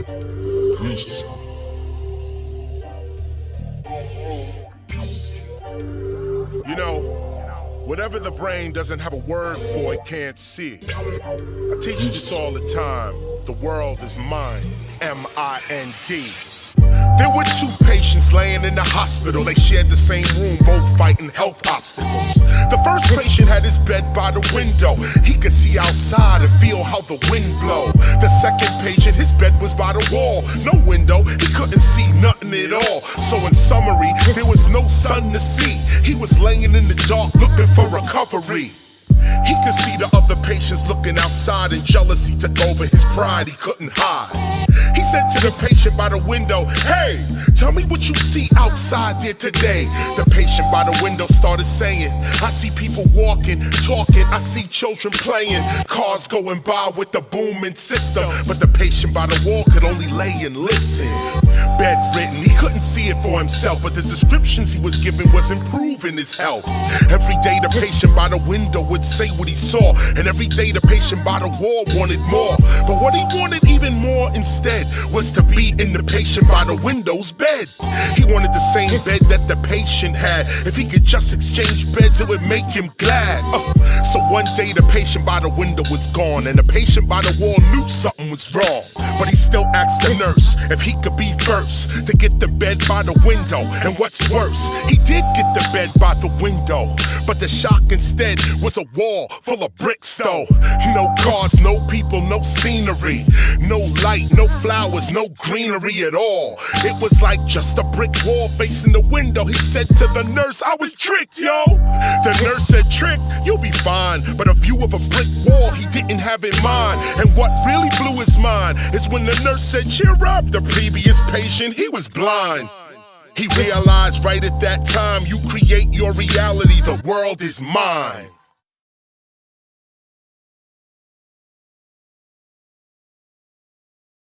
You know, whatever the brain doesn't have a word for, it can't see. I teach this all the time. The world is mind, M-I-N-D. There were two patients laying in the hospital. They shared the same room, both fighting health obstacles. The first patient had his bed by the window. He could see outside and feel how the wind blow. The second patient, his bed was by the wall. No window, he couldn't see nothing at all. So in summary, there was no sun to see. He was laying in the dark looking for recovery. He could see the other patients looking outside, and jealousy took over his pride he couldn't hide. He said to the patient by the window, "Hey, tell me what you see outside there today." The patient by the window started saying, "I see people walking, talking, I see children playing, cars going by with the booming system." But the patient by the wall could only lay and listen. Bedridden, he couldn't see it for himself, but the descriptions he was given was improving his health. Every day the patient by the window would say what he saw, and every day the patient by the wall wanted more. But what he wanted even more instead was to be in the patient by the window's bed. He wanted the same bed that the patient had. If he could just exchange beds, it would make him glad. So one day the patient by the window was gone, and the patient by the wall knew something was wrong. But he still asked the nurse if he could be first to get the bed by the window. And what's worse, he did get the bed by the window, but the shock instead was a wall full of bricks though. No cars, no people, no scenery, no light, no flowers, no greenery at all. It was like just a brick wall facing the window. He said to the nurse, "I was tricked, yo." The nurse said, "Trick, you'll be fine." But a view of a brick wall he didn't have in mind. And what really blew his mind is when the nurse said, "Cheer up, the previous patient, he was blind." He realized right at that time, you create your reality, the world is mine.